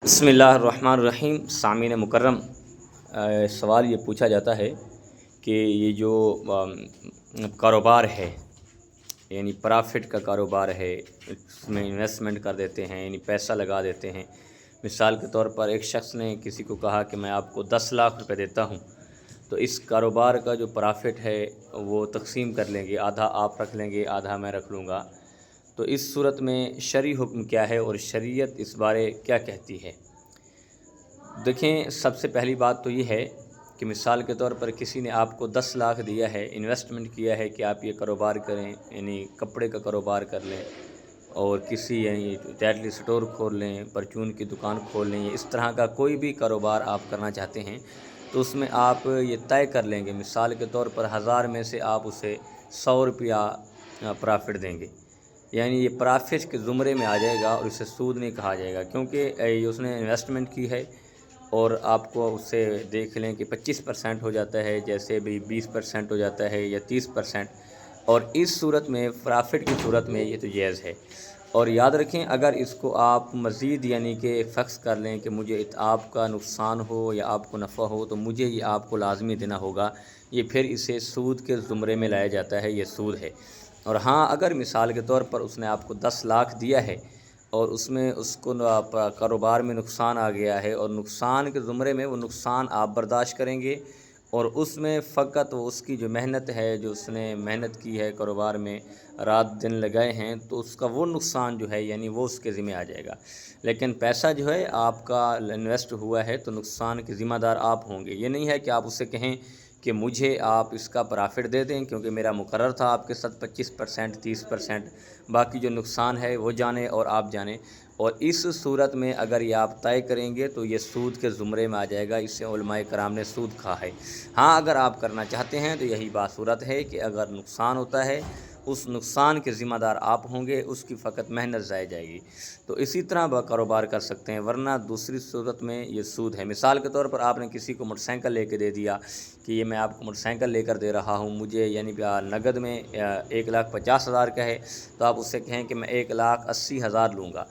بسم اللہ الرحمن الرحیم۔ سامعین مکرم، سوال یہ پوچھا جاتا ہے کہ یہ جو کاروبار ہے، یعنی پرافٹ کا کاروبار ہے، اس میں انویسٹمنٹ کر دیتے ہیں، یعنی پیسہ لگا دیتے ہیں۔ مثال کے طور پر ایک شخص نے کسی کو کہا کہ میں آپ کو 10 لاکھ روپے دیتا ہوں، تو اس کاروبار کا جو پرافٹ ہے وہ تقسیم کر لیں گے، آدھا آپ رکھ لیں گے، آدھا میں رکھ لوں گا۔ تو اس صورت میں شرعی حکم کیا ہے اور شریعت اس بارے کیا کہتی ہے؟ دیکھیں، سب سے پہلی بات تو یہ ہے کہ مثال کے طور پر کسی نے آپ کو 10 لاکھ دیا ہے، انویسٹمنٹ کیا ہے کہ آپ یہ کاروبار کریں، یعنی کپڑے کا کاروبار کر لیں اور کسی یعنی ٹیٹلی سٹور کھول لیں، پرچون کی دکان کھول لیں، اس طرح کا کوئی بھی کاروبار آپ کرنا چاہتے ہیں تو اس میں آپ یہ طے کر لیں گے، مثال کے طور پر 1000 میں سے آپ اسے 100 روپیہ پرافٹ دیں گے، یعنی یہ پرافٹ کے زمرے میں آ جائے گا اور اسے سود نہیں کہا جائے گا، کیونکہ اس نے انویسٹمنٹ کی ہے اور آپ کو اس سے دیکھ لیں کہ 25% ہو جاتا ہے، جیسے بھی 20% ہو جاتا ہے یا 30%، اور اس صورت میں پرافٹ کی صورت میں یہ تو جائز ہے۔ اور یاد رکھیں، اگر اس کو آپ مزید یعنی کہ فکس کر لیں کہ مجھے آپ کا نقصان ہو یا آپ کو نفع ہو تو مجھے یہ آپ کو لازمی دینا ہوگا، یہ پھر اسے سود کے زمرے میں لایا جاتا ہے، یہ سود ہے۔ اور ہاں، اگر مثال کے طور پر اس نے آپ کو 10 لاکھ دیا ہے اور اس میں اس کو کاروبار میں نقصان آ گیا ہے اور نقصان کے زمرے میں وہ نقصان آپ برداشت کریں گے، اور اس میں فقط وہ اس کی جو محنت ہے، جو اس نے محنت کی ہے کاروبار میں، رات دن لگائے ہیں، تو اس کا وہ نقصان جو ہے یعنی وہ اس کے ذمہ آ جائے گا۔ لیکن پیسہ جو ہے آپ کا انویسٹ ہوا ہے تو نقصان کے ذمہ دار آپ ہوں گے۔ یہ نہیں ہے کہ آپ اس سے کہیں کہ مجھے آپ اس کا پرافٹ دے دیں، کیونکہ میرا مقرر تھا آپ کے ساتھ 25%، 30%، باقی جو نقصان ہے وہ جانیں اور آپ جانیں۔ اور اس صورت میں اگر یہ آپ طے کریں گے تو یہ سود کے زمرے میں آ جائے گا، اس سے علماء کرام نے سود کہا ہے۔ ہاں، اگر آپ کرنا چاہتے ہیں تو یہی بات صورت ہے کہ اگر نقصان ہوتا ہے، اس نقصان کے ذمہ دار آپ ہوں گے، اس کی فقط محنت ضائع جائے گی، تو اسی طرح کاروبار کر سکتے ہیں، ورنہ دوسری صورت میں یہ سود ہے۔ مثال کے طور پر آپ نے کسی کو موٹر سائیکل لے کے دے دیا کہ یہ میں آپ کو موٹر سائیکل لے کر دے رہا ہوں، مجھے یعنی نقد میں 1,50,000 کا ہے، تو آپ اس سے کہیں کہ میں 1,80,000 لوں گا،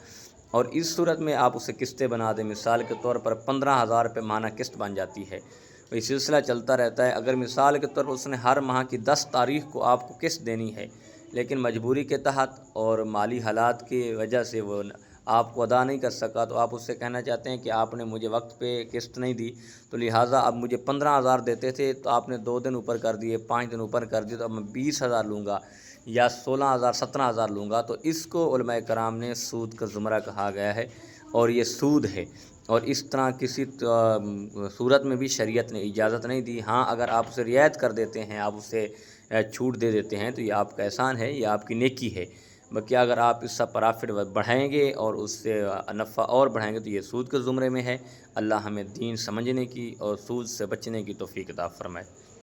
اور اس صورت میں آپ اسے قسطیں بنا دیں، مثال کے طور پر 15,000 روپے ماہانہ قسط بن جاتی ہے، یہ سلسلہ چلتا رہتا ہے۔ اگر مثال کے طور پر اس نے ہر ماہ کی 10 تاریخ کو آپ کو قسط دینی ہے، لیکن مجبوری کے تحت اور مالی حالات کی وجہ سے وہ آپ کو ادا نہیں کر سکا، تو آپ اس سے کہنا چاہتے ہیں کہ آپ نے مجھے وقت پہ قسط نہیں دی، تو لہٰذا اب مجھے 15,000 دیتے تھے تو آپ نے 2 دن اوپر کر دیے، 5 دن اوپر کر دیے، تو اب میں 20,000 لوں گا یا 16,000 17,000 لوں گا، تو اس کو علماء کرام نے سود کا زمرہ کہا گیا ہے، اور یہ سود ہے۔ اور اس طرح کسی صورت میں بھی شریعت نے اجازت نہیں دی۔ ہاں، اگر آپ اسے رعایت کر دیتے ہیں، آپ اسے چھوٹ دے دیتے ہیں، تو یہ آپ کا احسان ہے، یہ آپ کی نیکی ہے۔ باقی اگر آپ اس کا پرافٹ بڑھائیں گے اور اس سے نفع اور بڑھائیں گے تو یہ سود کے زمرے میں ہے۔ اللہ ہمیں دین سمجھنے کی اور سود سے بچنے کی توفیق عطا فرمائے۔